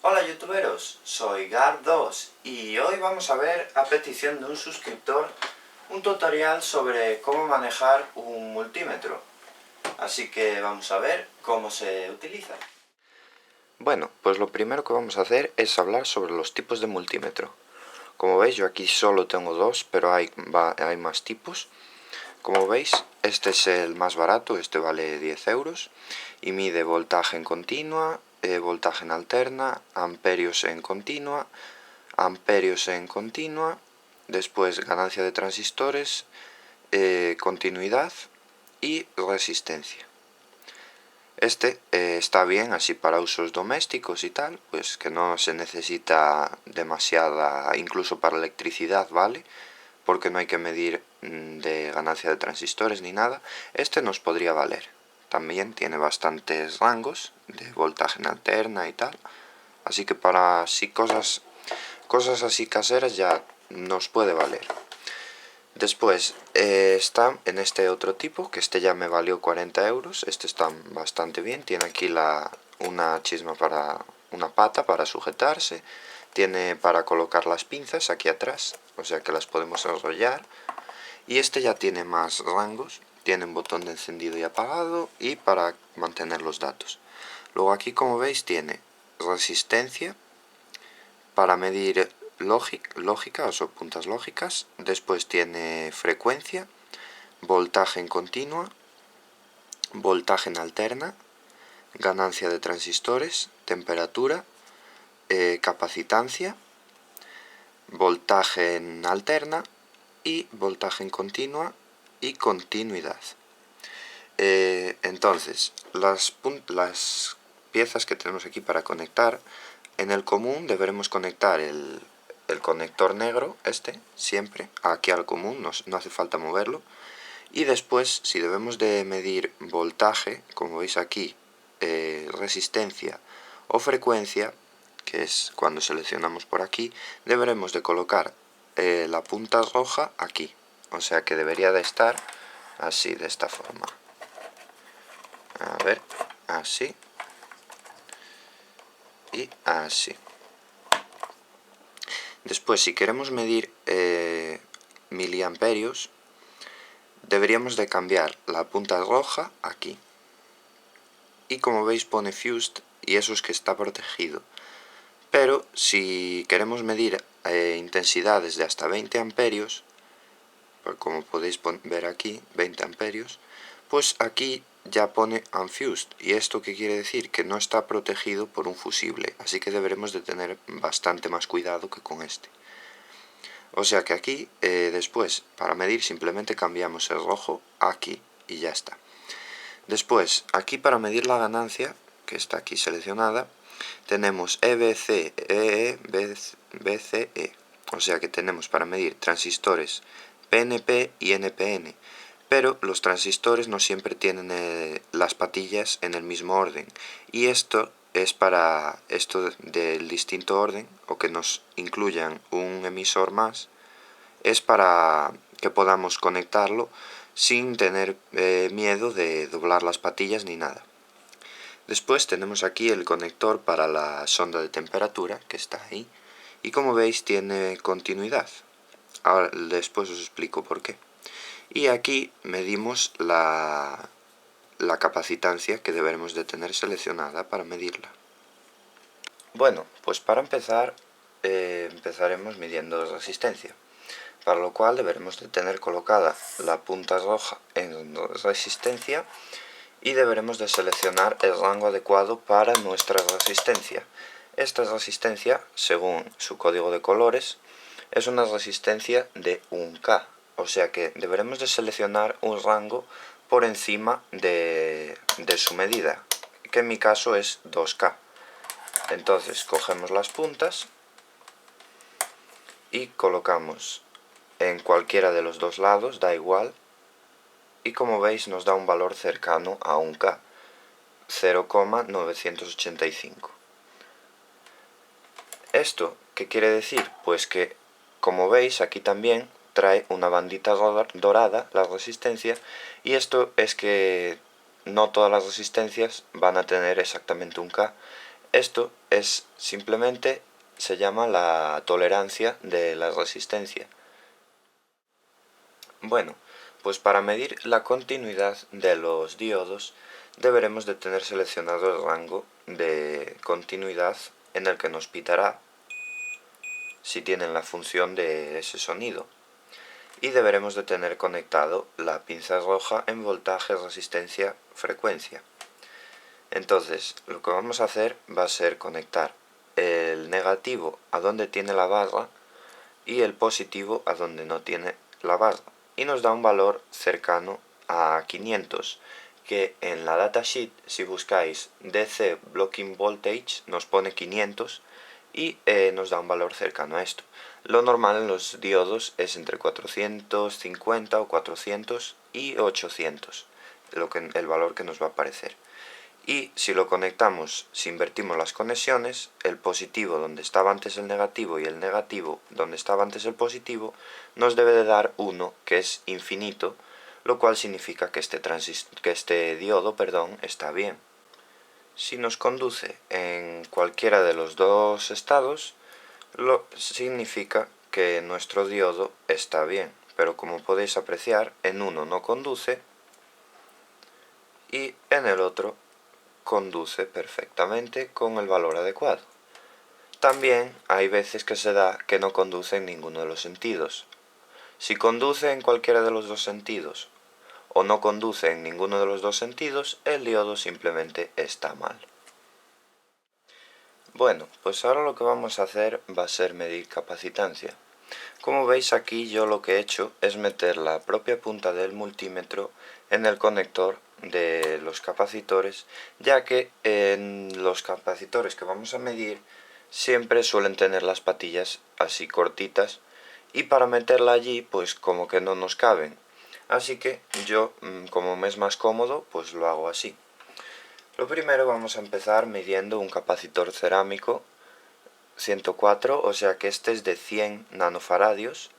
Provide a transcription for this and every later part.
Hola youtuberos, soy Gar2 y hoy vamos a ver, a petición de un suscriptor, un tutorial sobre cómo manejar un multímetro. Así que vamos a ver cómo se utiliza. Bueno, pues lo primero que vamos a hacer es hablar sobre los tipos de multímetro. Como veis, yo aquí solo tengo dos, pero hay más tipos. Como veis, este es el más barato, este vale 10 euros y mide voltaje en continua, voltaje en alterna, amperios en continua, después ganancia de transistores, continuidad y resistencia. Este está bien así para usos domésticos y tal, pues que no se necesita demasiada, incluso para electricidad, ¿vale? Porque no hay que medir de ganancia de transistores ni nada. Este nos podría valer. También tiene bastantes rangos de voltaje en alterna y tal, así que para así cosas así caseras ya nos puede valer. Después está en este otro tipo, que este ya me valió 40 euros, este está bastante bien, tiene aquí una chisma para una pata para sujetarse, tiene para colocar las pinzas aquí atrás, o sea que las podemos enrollar, y este ya tiene más rangos, tiene un botón de encendido y apagado y para mantener los datos. Luego aquí, como veis, tiene resistencia para medir lógica, o puntas lógicas. Después tiene frecuencia, voltaje en continua, voltaje en alterna, ganancia de transistores, temperatura, capacitancia, voltaje en alterna y voltaje en continua y continuidad. Entonces, las piezas que tenemos aquí para conectar, en el común deberemos conectar el conector negro, siempre, aquí al común, no hace falta moverlo. Y después, si debemos de medir voltaje, como veis aquí, resistencia o frecuencia, que es cuando seleccionamos por aquí, deberemos de colocar la punta roja aquí. O sea que debería de estar así, de esta forma. A ver, así y así. Después, si queremos medir miliamperios, deberíamos de cambiar la punta roja aquí. Y como veis pone fused y eso es que está protegido. Pero si queremos medir intensidades de hasta 20 amperios, como podéis ver aquí, 20 amperios, pues aquí ya pone unfused. ¿Y esto qué quiere decir? Que no está protegido por un fusible, así que deberemos de tener bastante más cuidado que con este. O sea que aquí, después, para medir simplemente cambiamos el rojo aquí y ya está. Después, aquí para medir la ganancia, que está aquí seleccionada, tenemos EBC, EE, BCE. O sea que tenemos para medir transistores PNP y NPN. Pero los transistores no siempre tienen las patillas en el mismo orden. Y esto es para esto del distinto orden, o que nos incluyan un emisor más, es para que podamos conectarlo sin tener miedo de doblar las patillas ni nada. Después tenemos aquí el conector para la sonda de temperatura, que está ahí, y como veis tiene continuidad. Ahora después os explico por qué. Y aquí medimos la capacitancia que deberemos de tener seleccionada para medirla. Bueno, pues para empezar, empezaremos midiendo resistencia, para lo cual deberemos de tener colocada la punta roja en resistencia y deberemos de seleccionar el rango adecuado para nuestra resistencia. Esta resistencia, según su código de colores, es una resistencia de 1K, o sea que deberemos de seleccionar un rango por encima de su medida, que en mi caso es 2K. Entonces cogemos las puntas y colocamos en cualquiera de los dos lados, da igual, y como veis nos da un valor cercano a 1K, 0,985. ¿Esto qué quiere decir? Pues que, como veis, aquí también trae una bandita dorada, la resistencia, y esto es que no todas las resistencias van a tener exactamente 1K. Esto es simplemente, se llama la tolerancia de la resistencia. Bueno, pues para medir la continuidad de los diodos deberemos de tener seleccionado el rango de continuidad en el que nos pitará si tienen la función de ese sonido. Y deberemos de tener conectado la pinza roja en voltaje, resistencia, frecuencia. Entonces, lo que vamos a hacer va a ser conectar el negativo a donde tiene la barra y el positivo a donde no tiene la barra. Y nos da un valor cercano a 500, que en la datasheet, si buscáis DC Blocking Voltage, nos pone 500 y nos da un valor cercano a esto. Lo normal en los diodos es entre 450 o 400 y 800, el valor que nos va a aparecer. Y si lo conectamos, si invertimos las conexiones, el positivo donde estaba antes el negativo y el negativo donde estaba antes el positivo, nos debe de dar 1, que es infinito, lo cual significa que este diodo está bien. Si nos conduce en cualquiera de los dos estados, significa que nuestro diodo está bien, pero como podéis apreciar, en uno no conduce y en el otro conduce perfectamente con el valor adecuado. También hay veces que se da que no conduce en ninguno de los sentidos. Si conduce en cualquiera de los dos sentidos o no conduce en ninguno de los dos sentidos, el diodo simplemente está mal. Bueno, pues ahora lo que vamos a hacer va a ser medir capacitancia. Como veis aquí yo lo que he hecho es meter la propia punta del multímetro en el conector de los capacitores, ya que en los capacitores que vamos a medir siempre suelen tener las patillas así cortitas y para meterla allí pues como que no nos caben. Así que yo, como me es más cómodo, pues lo hago así. Lo primero vamos a empezar midiendo un capacitor cerámico 104, o sea que este es de 100 nanofaradios.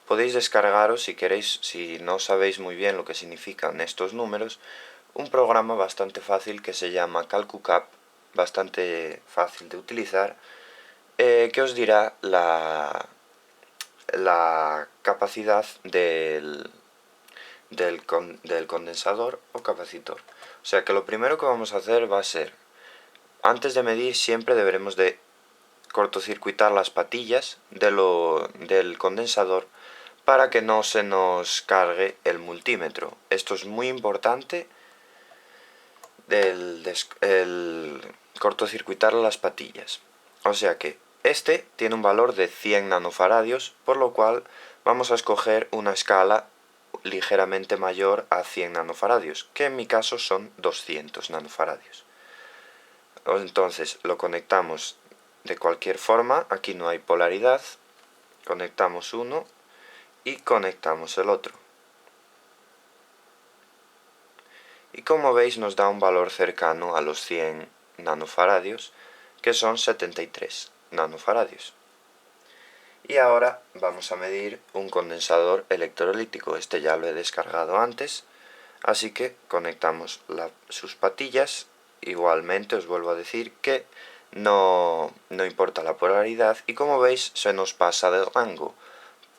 Podéis descargaros si queréis, si no sabéis muy bien lo que significan estos números, un programa bastante fácil que se llama CalcuCap, bastante fácil de utilizar, que os dirá la capacidad del condensador o capacitor. O sea que lo primero que vamos a hacer va a ser, antes de medir siempre deberemos de cortocircuitar las patillas del condensador para que no se nos cargue el multímetro. Esto es muy importante, el cortocircuitar las patillas. O sea que este tiene un valor de 100 nanofaradios, por lo cual vamos a escoger una escala ligeramente mayor a 100 nanofaradios, que en mi caso son 200 nanofaradios. Entonces lo conectamos de cualquier forma, aquí no hay polaridad, conectamos uno y conectamos el otro. Y como veis nos da un valor cercano a los 100 nanofaradios, que son 73 nanofaradios. Y ahora vamos a medir un condensador electrolítico, este ya lo he descargado antes, así que conectamos sus patillas. Igualmente os vuelvo a decir que no importa la polaridad y como veis se nos pasa de rango,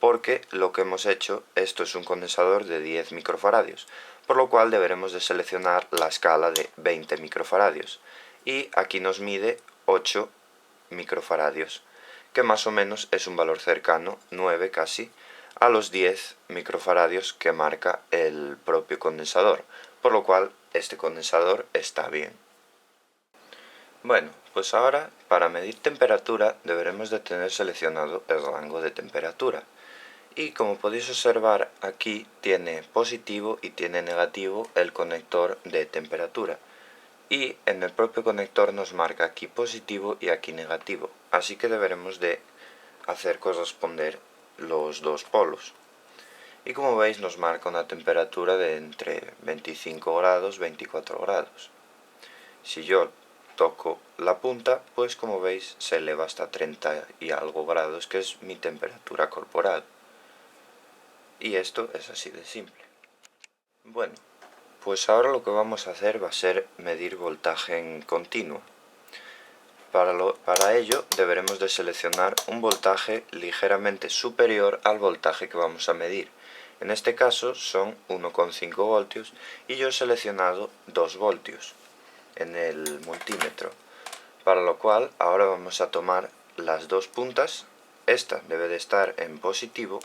porque lo que hemos hecho, esto es un condensador de 10 microfaradios, por lo cual deberemos de seleccionar la escala de 20 microfaradios y aquí nos mide 8 microfaradios, que más o menos es un valor cercano, 9 casi, a los 10 microfaradios que marca el propio condensador, por lo cual este condensador está bien. Bueno, pues ahora para medir temperatura deberemos de tener seleccionado el rango de temperatura. Y como podéis observar aquí tiene positivo y tiene negativo el conector de temperatura. Y en el propio conector nos marca aquí positivo y aquí negativo. Así que deberemos de hacer corresponder los dos polos. Y como veis nos marca una temperatura de entre 25 grados y 24 grados. Si yo toco la punta, pues como veis se eleva hasta 30 y algo grados, que es mi temperatura corporal. Y esto es así de simple. Bueno, pues ahora lo que vamos a hacer va a ser medir voltaje en continuo. Para ello deberemos de seleccionar un voltaje ligeramente superior al voltaje que vamos a medir. En este caso son 1,5 voltios y yo he seleccionado 2 voltios en el multímetro, para lo cual ahora vamos a tomar las dos puntas. Esta debe de estar en positivo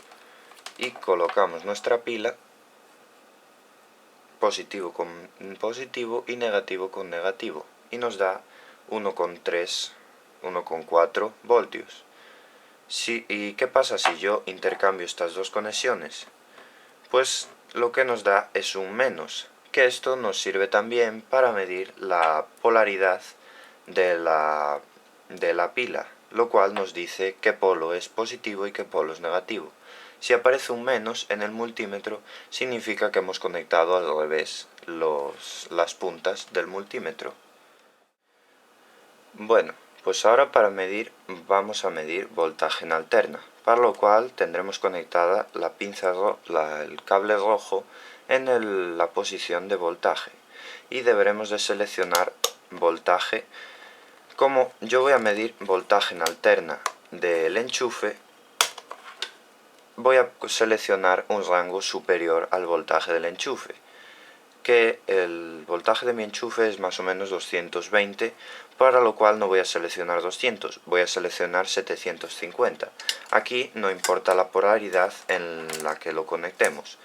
y colocamos nuestra pila positivo con positivo y negativo con negativo y nos da 1,3, 1,4 voltios. ¿Y qué pasa si yo intercambio estas dos conexiones? Pues lo que nos da es un menos, que esto nos sirve también para medir la polaridad de la pila, lo cual nos dice qué polo es positivo y qué polo es negativo. Si aparece un menos en el multímetro, significa que hemos conectado al revés las puntas del multímetro. Bueno, pues ahora para medir, vamos a medir voltaje en alterna, para lo cual tendremos conectada la pinza, el cable rojo en la posición de voltaje y deberemos de seleccionar voltaje. Como yo voy a medir voltaje en alterna del enchufe, voy a seleccionar un rango superior al voltaje del enchufe, que el voltaje de mi enchufe es más o menos 220, para lo cual no voy a seleccionar 200, voy a seleccionar 750. Aquí no importa la polaridad en la que lo conectemos.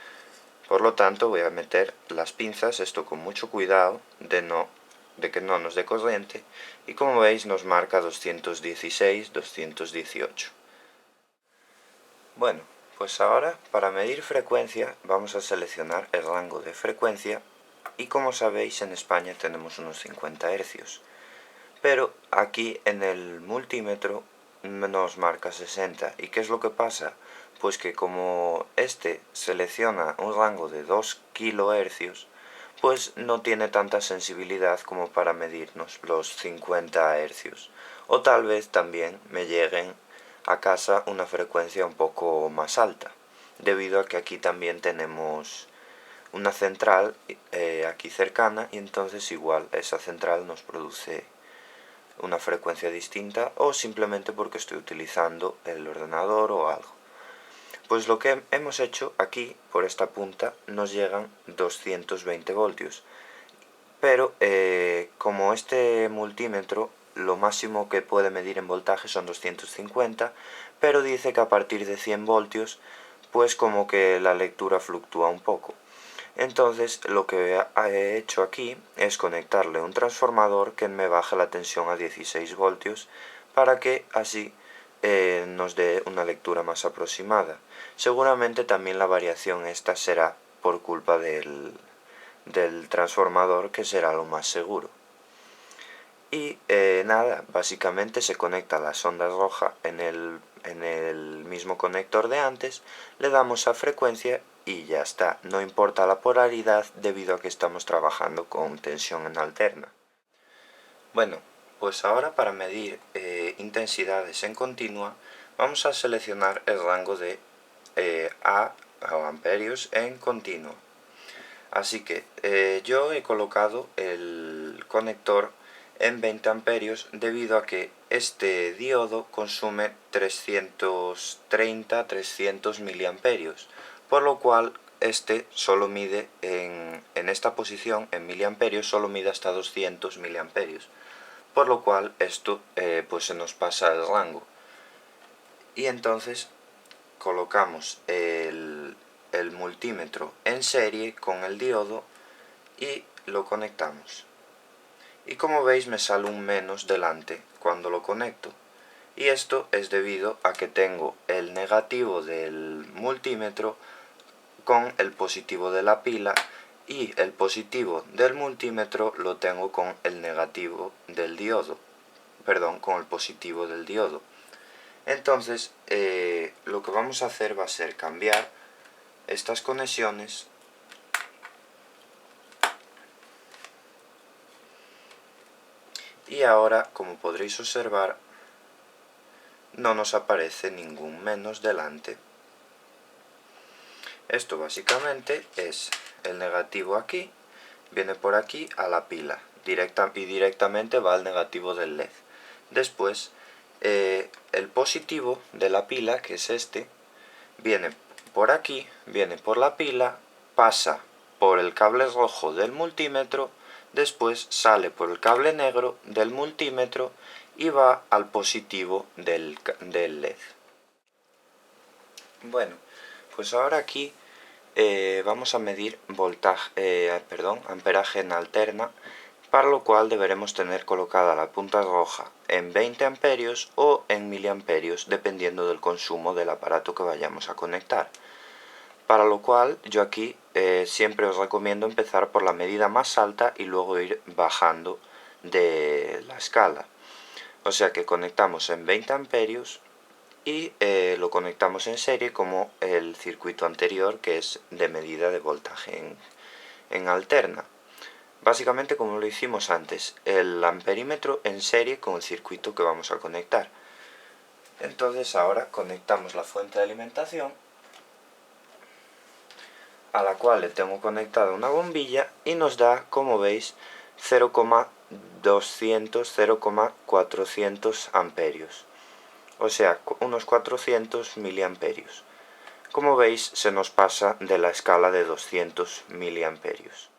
Por lo tanto voy a meter las pinzas, esto con mucho cuidado de que no nos dé corriente, y como veis nos marca 216, 218. Bueno, pues ahora para medir frecuencia vamos a seleccionar el rango de frecuencia y como sabéis en España tenemos unos 50 Hz, pero aquí en el multímetro nos marca 60. ¿Y qué es lo que pasa? Pues que como este selecciona un rango de 2 kHz, pues no tiene tanta sensibilidad como para medirnos los 50 Hz. O tal vez también me lleguen a casa una frecuencia un poco más alta, debido a que aquí también tenemos una central aquí cercana y entonces igual esa central nos produce una frecuencia distinta o simplemente porque estoy utilizando el ordenador o algo. Pues lo que hemos hecho aquí, por esta punta, nos llegan 220 voltios. Pero como este multímetro lo máximo que puede medir en voltaje son 250, pero dice que a partir de 100 voltios, pues como que la lectura fluctúa un poco. Entonces lo que he hecho aquí es conectarle un transformador que me baje la tensión a 16 voltios para que así nos dé una lectura más aproximada. Seguramente también la variación esta será por culpa del transformador, que será lo más seguro. Y nada, básicamente se conecta la sonda roja en el mismo conector de antes, le damos a frecuencia y ya está. No importa la polaridad debido a que estamos trabajando con tensión en alterna. Bueno, pues ahora para medir intensidades en continua vamos a seleccionar el rango de A o amperios en continuo. Así que yo he colocado el conector en 20 amperios debido a que este diodo consume 330-300 miliamperios, por lo cual este solo mide en esta posición, en miliamperios, solo mide hasta 200 miliamperios, por lo cual esto pues se nos pasa el rango. Y entonces colocamos el multímetro en serie con el diodo y lo conectamos. Y como veis me sale un menos delante cuando lo conecto. Y esto es debido a que tengo el negativo del multímetro con el positivo de la pila y el positivo del multímetro lo tengo con el negativo del diodo. Perdón, con el positivo del diodo. Entonces lo que vamos a hacer va a ser cambiar estas conexiones y ahora, como podréis observar, no nos aparece ningún menos delante. Esto básicamente es el negativo aquí, viene por aquí a la pila y directamente va al negativo del LED. Después, el positivo de la pila, que es este, viene por aquí, viene por la pila, pasa por el cable rojo del multímetro, después sale por el cable negro del multímetro y va al positivo del LED. Bueno, pues ahora aquí vamos a medir amperaje en alterna, para lo cual deberemos tener colocada la punta roja en 20 amperios o en miliamperios, dependiendo del consumo del aparato que vayamos a conectar. Para lo cual yo aquí siempre os recomiendo empezar por la medida más alta y luego ir bajando de la escala. O sea que conectamos en 20 amperios y lo conectamos en serie como el circuito anterior, que es de medida de voltaje en alterna. Básicamente como lo hicimos antes, el amperímetro en serie con el circuito que vamos a conectar. Entonces ahora conectamos la fuente de alimentación, a la cual le tengo conectada una bombilla, y nos da, como veis, 0,400 amperios, o sea, unos 400 miliamperios. Como veis, se nos pasa de la escala de 200 miliamperios.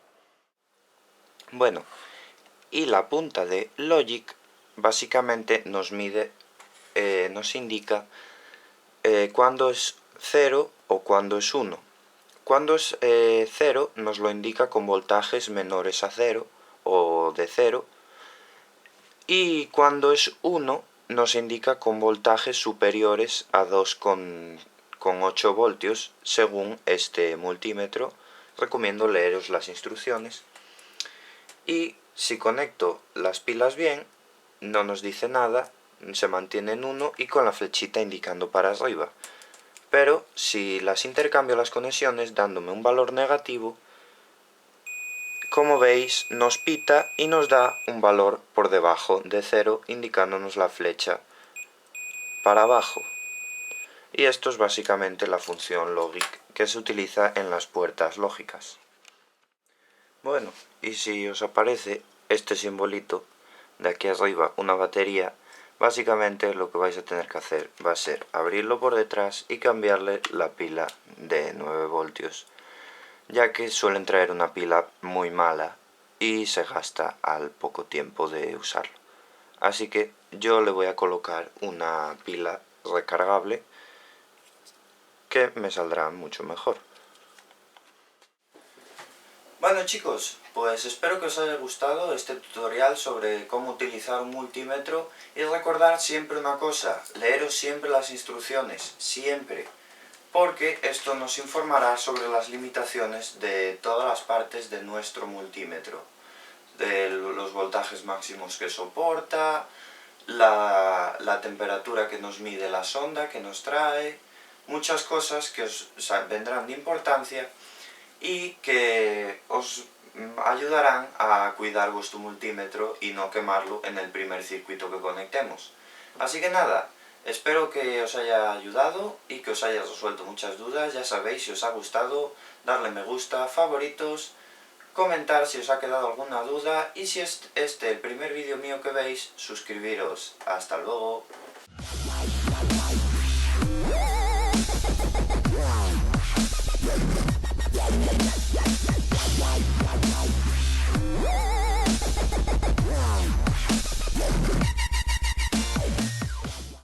Bueno, y la punta de Logic básicamente nos mide, nos indica cuándo es 0 o cuándo es 1. Cuando es 0 nos lo indica con voltajes menores a 0 o de 0, y cuando es 1 nos indica con voltajes superiores a 2,8 voltios según este multímetro. Recomiendo leeros las instrucciones. Y si conecto las pilas bien, no nos dice nada, se mantiene en 1 y con la flechita indicando para arriba. Pero si las intercambio las conexiones dándome un valor negativo, como veis nos pita y nos da un valor por debajo de 0, indicándonos la flecha para abajo. Y esto es básicamente la función logic que se utiliza en las puertas lógicas. Bueno, y si os aparece este simbolito de aquí arriba, una batería, básicamente lo que vais a tener que hacer va a ser abrirlo por detrás y cambiarle la pila de 9 voltios, ya que suelen traer una pila muy mala y se gasta al poco tiempo de usarlo. Así que yo le voy a colocar una pila recargable que me saldrá mucho mejor. Bueno chicos, pues espero que os haya gustado este tutorial sobre cómo utilizar un multímetro, y recordad siempre una cosa, leeros siempre las instrucciones, siempre, porque esto nos informará sobre las limitaciones de todas las partes de nuestro multímetro, de los voltajes máximos que soporta, la temperatura que nos mide la sonda que nos trae, muchas cosas que os vendrán de importancia y que os ayudarán a cuidar vuestro multímetro y no quemarlo en el primer circuito que conectemos. Así que nada, espero que os haya ayudado y que os haya resuelto muchas dudas. Ya sabéis, si os ha gustado, darle me gusta, favoritos, comentar si os ha quedado alguna duda, y si es este el primer vídeo mío que veis, suscribiros. Hasta luego.